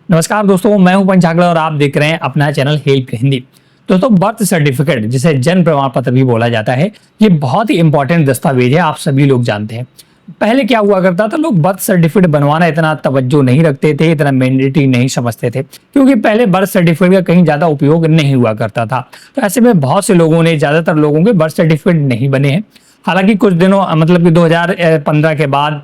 नमस्कार दोस्तों, मैं हूं पंचागड़ा और आप देख रहे हैं अपना चैनल हेल्प हिंदी। दोस्तों, बर्थ सर्टिफिकेट जिसे जन्म प्रमाण पत्र भी बोला जाता है, ये बहुत ही इंपॉर्टेंट दस्तावेज है। आप सभी लोग जानते हैं। पहले क्या हुआ करता था, लोग बर्थ सर्टिफिकेट बनवाना इतना तवज्जो नहीं रखते थे, इतना मैंडेटरी नहीं समझते थे, क्योंकि पहले बर्थ सर्टिफिकेट का कहीं ज्यादा उपयोग नहीं हुआ करता था। तो ऐसे में बहुत से लोगों ने, ज्यादातर लोगों के बर्थ सर्टिफिकेट नहीं बने हैं। हालांकि कुछ दिनों मतलब कि 2015 के बाद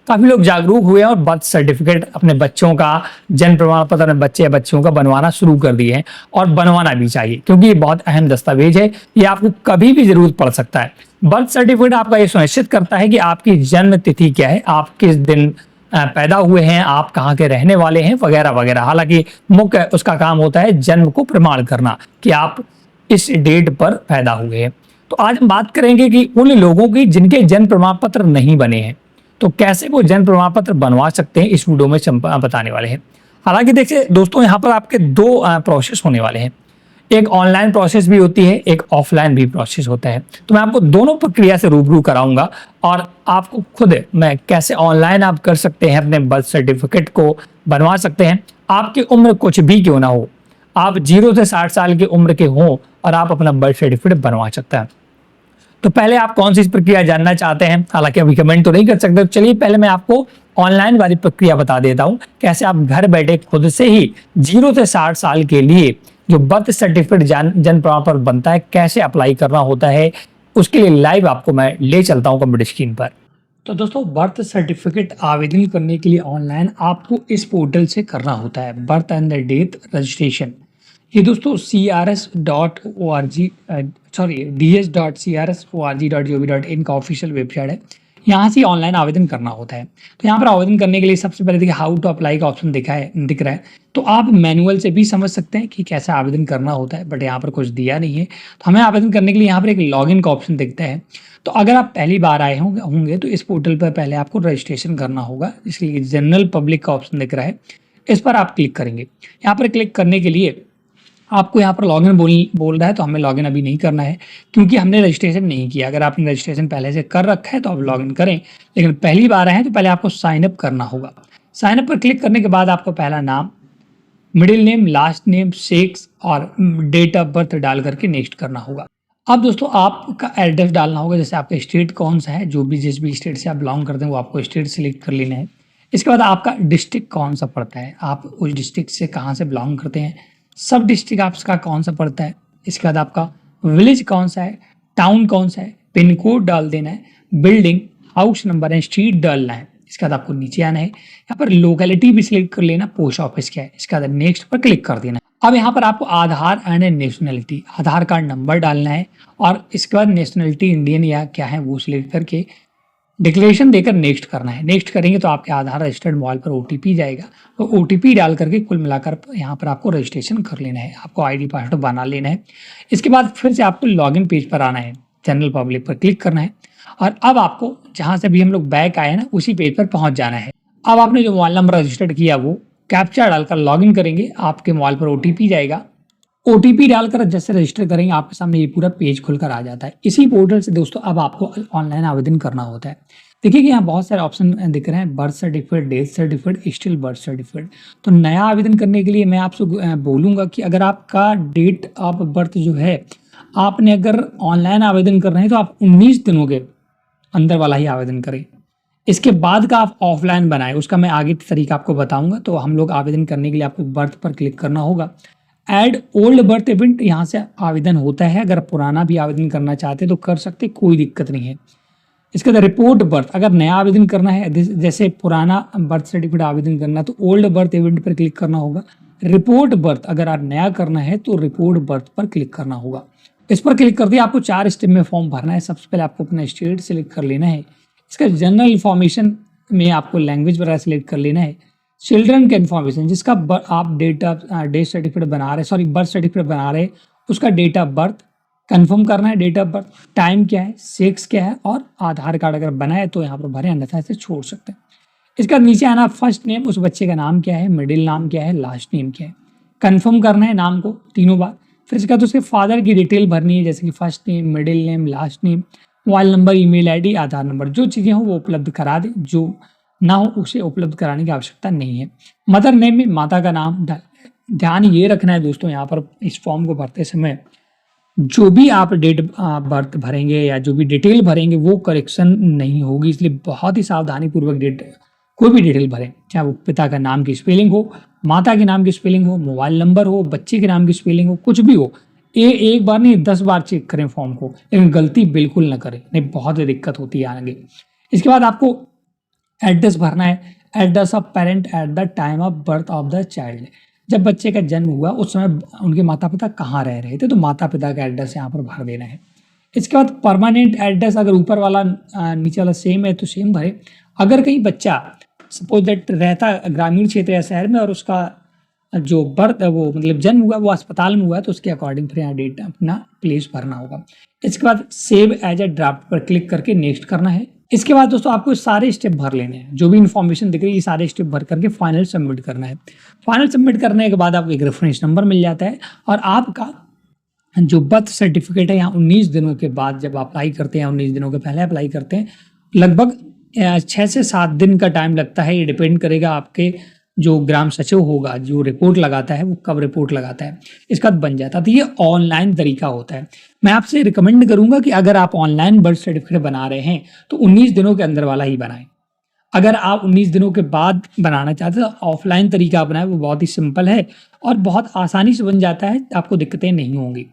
काफी लोग जागरूक हुए हैं और बर्थ सर्टिफिकेट अपने बच्चों का, जन्म प्रमाण पत्र अपने बच्चे या बच्चियों का बनवाना शुरू कर दिए हैं। और बनवाना भी चाहिए, क्योंकि ये बहुत अहम दस्तावेज है। ये आपको कभी भी जरूरत पड़ सकता है। बर्थ सर्टिफिकेट आपका ये सुनिश्चित करता है कि आपकी जन्म तिथि क्या है, आप किस दिन पैदा हुए हैं, आप कहाँ के रहने वाले हैं, वगैरह वगैरह। हालांकि मुख्य उसका काम होता है जन्म को प्रमाण करना कि आप इस डेट पर पैदा हुए हैं। तो आज हम बात करेंगे कि उन लोगों की जिनके जन्म प्रमाण पत्र नहीं बने हैं, तो कैसे वो जन्म प्रमाण पत्र बनवा सकते हैं, इस वीडियो में बताने वाले हैं। हालांकि देखिए दोस्तों, यहाँ पर आपके दो प्रोसेस होने वाले हैं। एक ऑनलाइन प्रोसेस भी होती है, एक ऑफलाइन भी प्रोसेस होता है। तो मैं आपको दोनों प्रक्रिया से रूबरू कराऊंगा और आपको खुद मैं कैसे ऑनलाइन आप कर सकते हैं, अपने बर्थ सर्टिफिकेट को बनवा सकते हैं। आपकी उम्र कुछ भी क्यों ना हो, आप 0 से 60 साल की उम्र के हों और आप अपना बर्थ सर्टिफिकेट बनवा सकते हैं। तो पहले आप कौन सी प्रक्रिया जानना चाहते हैं? हालांकि अभी कमेंट तो नहीं कर सकते। तो चलिए पहले मैं आपको ऑनलाइन वाली प्रक्रिया बता देता हूं, कैसे आप घर बैठे खुद से ही 0 से 60 साल के लिए जो बर्थ सर्टिफिकेट जन्म प्रमाण पत्र बनता है, कैसे अप्लाई करना होता है। उसके लिए लाइव आपको मैं ले चलता हूं कंप्यूटर स्क्रीन पर। तो दोस्तों, बर्थ सर्टिफिकेट आवेदन करने के लिए ऑनलाइन आपको इस पोर्टल से करना होता है, बर्थ एंड डेथ रजिस्ट्रेशन। ये दोस्तों ds.crsorg.gov.in का ऑफिशियल वेबसाइट है। यहाँ से ऑनलाइन आवेदन करना होता है। तो यहाँ पर आवेदन करने के लिए सबसे पहले देखिए हाउ टू अप्लाई का ऑप्शन दिख रहा है। तो आप मैनुअल से भी समझ सकते हैं कि कैसे आवेदन करना होता है, बट यहाँ पर कुछ दिया नहीं है। तो हमें आवेदन करने के लिए यहाँ पर एक लॉगिन का ऑप्शन दिखता है। तो अगर आप पहली बार आए होंगे तो इस पोर्टल पर पहले आपको रजिस्ट्रेशन करना होगा। इसलिए जनरल पब्लिक का ऑप्शन दिख रहा है, इस पर आप क्लिक करेंगे। यहाँ पर क्लिक करने के लिए आपको यहाँ पर लॉगिन बोल रहा है, तो हमें लॉगिन अभी नहीं करना है, क्योंकि हमने रजिस्ट्रेशन नहीं किया। अगर आपने रजिस्ट्रेशन पहले से कर रखा है तो आप लॉगिन करें, लेकिन पहली बार आए हैं तो पहले आपको साइन अप करना होगा। साइन अप पर क्लिक करने के बाद आपको पहला नाम, middle name, last name, sex और डेट ऑफ बर्थ डाल करके नेक्स्ट करना होगा। अब दोस्तों, आपका एड्रेस डालना होगा, जैसे आपका स्टेट कौन सा है, जो भी जिस भी स्टेट से आप बिलोंग करते हैं वो आपको स्टेट सिलेक्ट कर लेना है। इसके बाद आपका डिस्ट्रिक्ट कौन सा पड़ता है, आप उस डिस्ट्रिक्ट से कहाँ से बिलोंग करते हैं, सब डिस्ट्रिक्ट आपका कौन सा पड़ता है। इसके बाद आपका विलेज कौन सा है, टाउन कौन सा है, पिन कोड डाल देना है, बिल्डिंग, हाउस नंबर है, स्ट्रीट डालना है। इसके बाद आपको नीचे आना है, यहाँ पर लोकेलिटी भी सिलेक्ट कर लेना, पोस्ट ऑफिस क्या है। इसके बाद नेक्स्ट पर क्लिक कर देना है। अब यहाँ पर आपको Aadhaar and nationality, Aadhaar card number डालना है और इसके बाद नेशनलिटी इंडियन या क्या है वो सिलेक्ट करके डिक्लेरेशन देकर नेक्स्ट करना है। नेक्स्ट करेंगे तो आपके आधार रजिस्टर्ड मोबाइल पर ओटीपी जाएगा। तो ओटीपी डाल करके कुल मिलाकर यहाँ पर आपको रजिस्ट्रेशन कर लेना है, आपको आईडी पासवर्ड बना लेना है। इसके बाद फिर से आपको लॉगिन पेज पर आना है, जनरल पब्लिक पर क्लिक करना है और अब आपको जहाँ से भी हम लोग बैक आए ना, उसी पेज पर पहुँच जाना है। अब आपने जो मोबाइल नंबर रजिस्टर्ड किया वो कैप्चा डालकर लॉगिन करेंगे, आपके मोबाइल पर ओटीपी जाएगा। ओटीपी डालकर जैसे रजिस्टर करेंगे, आपके सामने ये पूरा पेज खुलकर आ जाता है। इसी पोर्टल से दोस्तों अब आपको ऑनलाइन आवेदन करना होता है। देखिए कि यहाँ बहुत सारे ऑप्शन दिख रहे हैं, birth certificate, death certificate, still birth certificate. तो नया आवेदन करने के लिए मैं आपसे बोलूँगा कि अगर आपका डेट ऑफ बर्थ जो है, आपने अगर ऑनलाइन आवेदन कर रहे हैं तो आप 19 दिनों के अंदर वाला ही आवेदन करें। इसके बाद का आप ऑफलाइन बनाएं, उसका मैं आगे तरीका आपको बताऊंगा। तो हम लोग आवेदन करने के लिए आपको बर्थ पर क्लिक करना होगा। ऐड ओल्ड बर्थ इवेंट, यहाँ से आवेदन होता है। अगर पुराना भी आवेदन करना चाहते हैं तो कर सकते, कोई दिक्कत नहीं है। इसके बाद रिपोर्ट बर्थ, अगर नया आवेदन करना है, जैसे पुराना बर्थ सर्टिफिकेट आवेदन करना तो ओल्ड बर्थ इवेंट पर क्लिक करना होगा। रिपोर्ट बर्थ अगर आप नया करना है तो रिपोर्ट बर्थ पर क्लिक करना होगा। इस पर क्लिक कर दिया, आपको 4 स्टेप में फॉर्म भरना है। सबसे पहले आपको अपना स्टेट सिलेक्ट कर लेना है। इसका जनरल इन्फॉर्मेशन में आपको लैंग्वेज वगैरह सिलेक्ट कर लेना है। चिल्ड्रन के इन्फॉर्मेशन, जिसका आप डेथ सर्टिफिकेट बना रहे, बर्थ सर्टिफिकेट बना रहे, उसका डेट ऑफ बर्थ कंफर्म करना है, डेट ऑफ बर्थ, टाइम क्या है, सेक्स क्या है और आधार कार्ड अगर बना है तो यहाँ पर भरें, अन्यथा इसे छोड़ सकते हैं। इसके बाद नीचे आना, फर्स्ट नेम, उस बच्चे का नाम क्या है, मिडिल नाम क्या है, लास्ट नेम क्या है, कंफर्म करना है नाम को 3 बार। फिर इसके बाद उसके फादर की डिटेल भरनी है, जैसे कि first name, middle name, last name, mobile number, email ID, Aadhaar number, जो चीज़ें हों वो उपलब्ध करा दें, जो ना हो उसे उपलब्ध कराने की आवश्यकता नहीं है। मदर नेम में माता का नाम ध्यान ये रखना है दोस्तों, यहाँ पर इस फॉर्म को भरते समय जो भी आप डेट बर्थ भरेंगे या जो भी डिटेल भरेंगे वो करेक्शन नहीं होगी, इसलिए बहुत ही सावधानी पूर्वक कोई भी डिटेल भरें, चाहे वो पिता का नाम की स्पेलिंग हो, माता के नाम की स्पेलिंग हो, मोबाइल नंबर हो, बच्चे के नाम की स्पेलिंग हो, कुछ भी हो। एक बार नहीं 10 बार चेक करें फॉर्म को, लेकिन गलती बिल्कुल ना करें, नहीं बहुत ही दिक्कत होती है आगे। इसके बाद आपको एड्रेस भरना है, address of parent at the time of birth of the child. जब बच्चे का जन्म हुआ उस समय उनके माता पिता कहाँ रह रहे थे, तो माता पिता का एड्रेस यहाँ पर भर देना है। इसके बाद परमानेंट एड्रेस, अगर ऊपर वाला नीचे वाला सेम है तो सेम भरे। अगर कहीं बच्चा सपोज दैट रहता ग्रामीण क्षेत्र या शहर में और उसका जो बर्थ वो मतलब जन्म हुआ वो अस्पताल में हुआ है, तो उसके अकॉर्डिंग फिर यहाँ डेट अपना प्लेस भरना होगा। इसके बाद सेव एज ए ड्राफ्ट पर क्लिक करके नेक्स्ट करना है। इसके बाद दोस्तों आपको सारे स्टेप भर लेने हैं, जो भी इन्फॉर्मेशन दिख रही है ये सारे स्टेप भर करके फाइनल सबमिट करना है। फाइनल सबमिट करने के बाद आपको एक रेफरेंस नंबर मिल जाता है और आपका जो बर्थ सर्टिफिकेट है यहाँ 19 दिनों के बाद जब अप्लाई करते हैं, 19 दिनों के पहले अप्लाई करते हैं, लगभग 6 से 7 दिन का टाइम लगता है। ये डिपेंड करेगा आपके जो ग्राम सचिव होगा जो रिपोर्ट लगाता है वो कब रिपोर्ट लगाता है, इसका बन जाता है। तो ये ऑनलाइन तरीका होता है। मैं आपसे रिकमेंड करूंगा कि अगर आप ऑनलाइन बर्थ सर्टिफिकेट बना रहे हैं तो 19 दिनों के अंदर वाला ही बनाएं। अगर आप 19 दिनों के बाद बनाना चाहते हैं तो ऑफलाइन तरीका अपनाएं, वो बहुत ही सिंपल है और बहुत आसानी से बन जाता है, आपको दिक्कतें नहीं होंगी।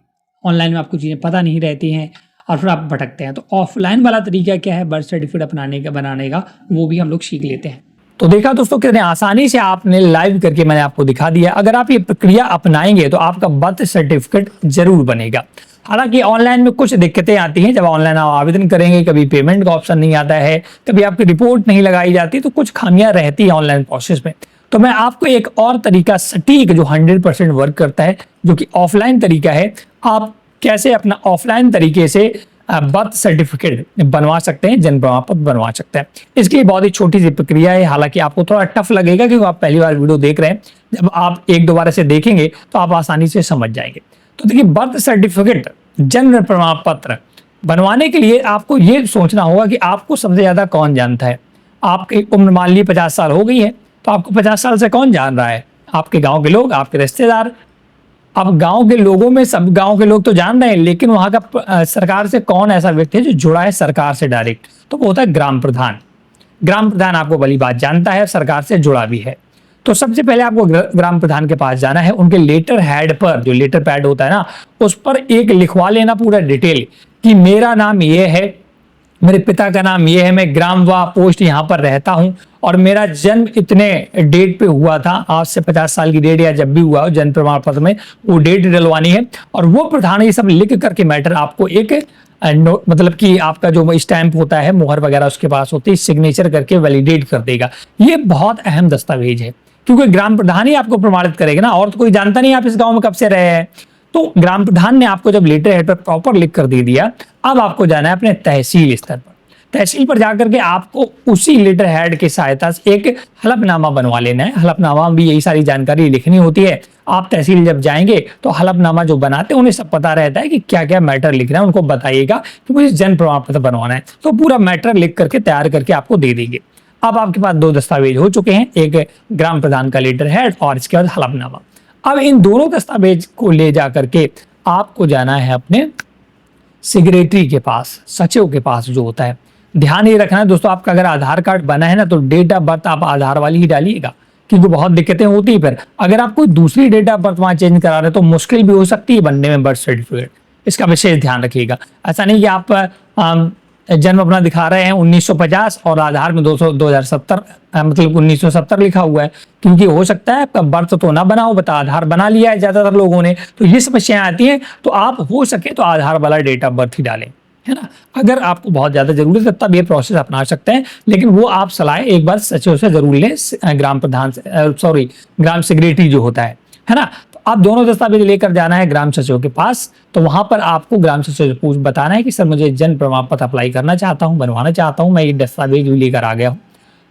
ऑनलाइन में आपको चीज़ें पता नहीं रहती हैं और फिर आप भटकते हैं। तो ऑफलाइन वाला तरीका क्या है बर्थ सर्टिफिकेट बनाने का, वो भी हम लोग सीख लेते हैं। तो देखा दोस्तों कितने आसानी से आपने लाइव करके मैंने आपको दिखा दिया। अगर आप ये प्रक्रिया अपनाएंगे तो आपका बर्थ सर्टिफिकेट जरूर बनेगा। हालांकि ऑनलाइन में कुछ दिक्कतें आती हैं, जब ऑनलाइन आप आवेदन करेंगे कभी पेमेंट का ऑप्शन नहीं आता है, कभी आपकी रिपोर्ट नहीं लगाई जाती, तो कुछ खामियां रहती है ऑनलाइन प्रोसेस में। तो मैं आपको एक और तरीका सटीक जो 100% वर्क करता है, जो कि ऑफलाइन तरीका है, आप कैसे अपना ऑफलाइन तरीके से बर्थ सर्टिफिकेट बनवा सकते हैं, जन्म प्रमाण पत्र बनवा सकते हैं। इसके लिए बहुत ही छोटी सी प्रक्रिया है, हालांकि आपको थोड़ा टफ लगेगा क्योंकि आप पहली बार वीडियो देख रहे हैं। जब आप एक दो बार से देखेंगे तो आप आसानी से समझ जाएंगे। तो देखिए, बर्थ सर्टिफिकेट जन्म प्रमाण पत्र बनवाने के लिए आपको ये सोचना होगा कि आपको सबसे ज्यादा कौन जानता है। आपकी उम्र मान लीजिए 50 साल हो गई है, तो आपको 50 साल से कौन जान रहा है? आपके गाँव के लोग, आपके रिश्तेदार। अब गांव के लोगों में सब गांव के लोग तो जान रहे हैं, लेकिन वहां का सरकार से कौन ऐसा व्यक्ति है जो जुड़ा है सरकार से डायरेक्ट, तो वो होता है ग्राम प्रधान। ग्राम प्रधान आपको भली बात जानता है, सरकार से जुड़ा भी है। तो सबसे पहले आपको ग्राम प्रधान के पास जाना है। उनके लेटर हेड पर, जो लेटर पैड होता है ना, उस पर एक लिखवा लेना पूरा डिटेल कि मेरा नाम ये है, मेरे पिता का नाम ये है, मैं ग्राम व पोस्ट यहाँ पर रहता हूँ और मेरा जन्म इतने डेट पे हुआ था, आज से 50 साल की डेट या जब भी हुआ हो जन्म प्रमाण पत्र में वो डेट डलवानी है। और वो प्रधान ये सब लिख करके मैटर आपको एक मतलब कि आपका जो स्टैंप होता है, मोहर वगैरह उसके पास होती है, सिग्नेचर करके वैलिडेट कर देगा। ये बहुत अहम दस्तावेज है क्योंकि ग्राम प्रधान ही आपको प्रमाणित करेगा ना, और तो कोई जानता नहीं आप इस गाँव में कब से रहे हैं। तो ग्राम प्रधान ने आपको जब लेटर हेड पर प्रॉपर लिख कर दे दिया, अब आपको जाना है अपने तहसील स्तर पर। तहसील पर जाकर के आपको उसी लेटर हेड की सहायता से एक हलफनामा बनवा लेना है। हलफनामा में भी यही सारी जानकारी लिखनी होती है। आप तहसील जब जाएंगे तो हलफनामा जो बनाते हैं उन्हें सब पता रहता है कि क्या क्या मैटर लिखना है, उनको बताइएगा कि मुझे जन्म प्रमाण पत्र बनवाना है, तो पूरा मैटर लिख करके तैयार करके आपको दे देंगे। अब आपके पास 2 दस्तावेज हो चुके हैं, एक ग्राम प्रधान का लेटर हेड और इसके बाद हलफनामा। अब इन दोनों दस्तावेज को ले जा करके आपको जाना है अपने सेक्रेटरी के पास, सचिव के पास जो होता है। ध्यान ये रखना है दोस्तों, आपका अगर आधार कार्ड बना है ना तो डेट ऑफ बर्थ आप आधार वाली ही डालिएगा, क्योंकि बहुत दिक्कतें होती है। फिर अगर आप कोई दूसरी डेट ऑफ बर्थ वहां चेंज करा रहे हैं तो मुश्किल भी हो सकती है बनने में बर्थ सर्टिफिकेट। इसका विशेष ध्यान रखिएगा। ऐसा नहीं कि आप जन्म अपना दिखा रहे हैं 1950 और आधार में 2070 मतलब 1970 लिखा हुआ है, क्योंकि हो सकता है आपका बर्थ तो ना बना हो, बता आधार बना लिया है ज्यादातर लोगों ने, तो ये समस्याएं आती हैं। तो आप हो सके तो आधार वाला डेट ऑफ बर्थ ही डालें, है ना। अगर आपको बहुत ज्यादा जरूरत है तब ये प्रोसेस अपना सकते हैं, लेकिन वो आप सलाह एक बार सचिव से जरूर लें, ग्राम प्रधान से, ग्राम सेक्रेटरी जो होता है ना। तो आप दोनों दस्तावेज लेकर जाना है ग्राम सचिव के पास। तो वहां पर आपको ग्राम सचिव से बताना है कि सर मुझे जन्म प्रमाण पत्र अप्लाई करना चाहता हूँ, बनवाना चाहता हूँ, मैं ये दस्तावेज लेकर आ गया हूँ।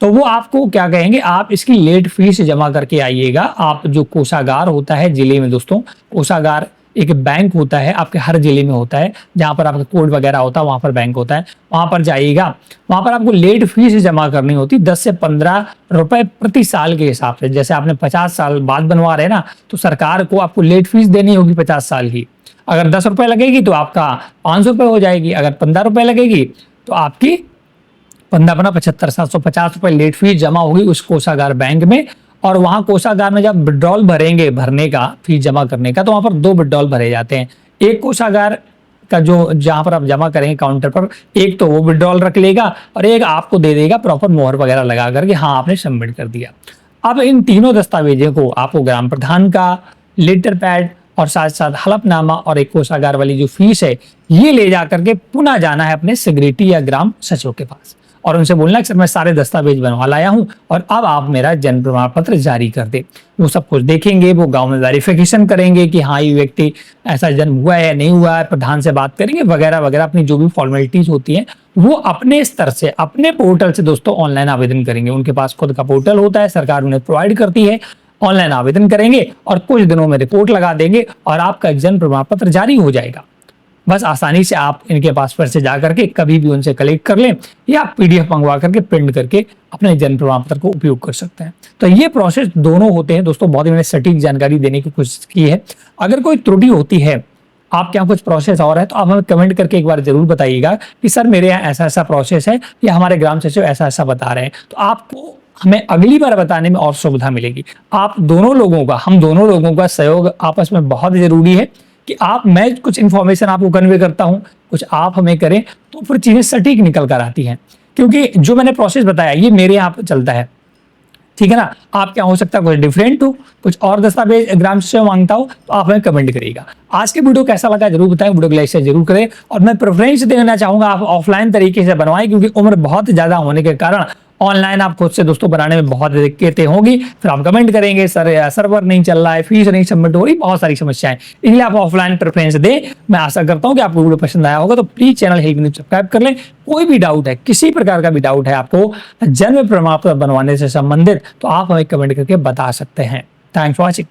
तो वो आपको क्या कहेंगे, आप इसकी लेट फीस जमा करके आइएगा। आप जो कोषागार होता है जिले में दोस्तों, कोषागार एक बैंक होता है, आपके हर जिले में होता है, जहाँ पर आपका कोड वगैरह होता है, वहाँ पर बैंक होता है, वहाँ पर जाइएगा। वहाँ पर आपको लेट फीस जमा करनी होती है 10 से 15 रुपए प्रति साल के हिसाब से। जैसे आपने 50 साल बाद बनवा रहे हैं ना, तो सरकार को आपको लेट फीस देनी होगी 50 साल की। अगर 10 रुपए लगेगी तो आपका 500 रुपए हो जाएगी, अगर 15 रुपए लगेगी तो आपकी 15-15-75-750 रुपए लेट फीस जमा होगी उस कोषागार बैंक में। और वहां कोषागार में जब विड्रॉल भरेंगे, भरने का फीस जमा करने का, तो वहां पर 2 विड्रॉल भरे जाते हैं। एक कोषागार का जो जहां पर आप जमा करेंगे काउंटर पर, एक तो वो विड्रॉल रख लेगा और एक आपको दे देगा प्रॉपर मोहर वगैरह लगा करके, हाँ आपने सबमिट कर दिया। अब इन तीनों दस्तावेजों को आपको ग्राम प्रधान का लेटर पैड और साथ साथ हलफनामा और एक कोषागार वाली जो फीस है, ये ले जा करके पुनः जाना है अपने सेक्रेटरी या ग्राम सचिव के पास और उनसे बोलना है कि सर मैं सारे दस्तावेज बनवा लाया हूं और अब आप मेरा जन्म प्रमाण पत्र जारी कर दे। वो सब कुछ देखेंगे, वो गांव में वेरिफिकेशन करेंगे कि हाँ ये व्यक्ति ऐसा जन्म हुआ है या नहीं हुआ है, प्रधान से बात करेंगे वगैरह वगैरह। अपनी जो भी फॉर्मेलिटीज होती हैं वो अपने स्तर से, अपने पोर्टल से दोस्तों ऑनलाइन आवेदन करेंगे। उनके पास खुद का पोर्टल होता है, सरकार उन्हें प्रोवाइड करती है। ऑनलाइन आवेदन करेंगे और कुछ दिनों में रिपोर्ट लगा देंगे और आपका जन्म प्रमाण पत्र जारी हो जाएगा। बस आसानी से आप इनके पास पर से जा करके कभी भी उनसे कलेक्ट कर लें या पीडीएफ मंगवा करके प्रिंट करके अपने जन्म प्रमाण पत्र को उपयोग कर सकते हैं। तो ये प्रोसेस दोनों होते हैं दोस्तों। बहुत ही मैंने सटीक जानकारी देने की कोशिश की है। अगर कोई त्रुटि होती है, आपके यहाँ कुछ प्रोसेस और है, तो आप हमें कमेंट करके एक बार जरूर बताइएगा कि सर मेरे यहाँ ऐसा ऐसा प्रोसेस है या हमारे ग्राम सचिव ऐसा ऐसा बता रहे हैं। तो आपको हमें अगली बार बताने में और सुविधा मिलेगी। आप दोनों लोगों का, हम दोनों लोगों का सहयोग आपस में बहुत जरूरी है कि मैं कुछ इन्फॉर्मेशन आपको कन्वे करता हूं, कुछ आप हमें करें, तो फिर चीजें सटीक निकल कर आती हैं। क्योंकि जो मैंने प्रोसेस बताया ये मेरे यहाँ पे चलता है, ठीक है ना। आप क्या हो सकता है कुछ डिफरेंट हो, कुछ और दस्तावेज ग्राम सचिव मांगता हो, तो आप हमें कमेंट करिएगा। आज के वीडियो कैसा लगा जरूर बताएं, वीडियो को लाइक शेयर जरूर करें। और मैं प्रेफरेंस देना चाहूंगा आप ऑफलाइन तरीके से बनवाएं, क्योंकि उम्र बहुत ज्यादा होने के कारण ऑनलाइन आप खुद से दोस्तों बनाने में बहुत दिक्कतें होंगी। फिर आप कमेंट करेंगे सर सर्वर नहीं चल रहा है, फीस नहीं सबमिट हो रही, बहुत सारी समस्याएं। इसलिए आप ऑफलाइन प्रेफरेंस दें। मैं आशा करता हूं कि आपको वीडियो पसंद आया होगा, तो please channel help news subscribe कर लें। कोई भी डाउट है, किसी प्रकार का भी डाउट है आपको जन्म प्रमाण पत्र बनवाने से संबंधित, तो आप हमें कमेंट करके बता सकते हैं। Thanks for watching.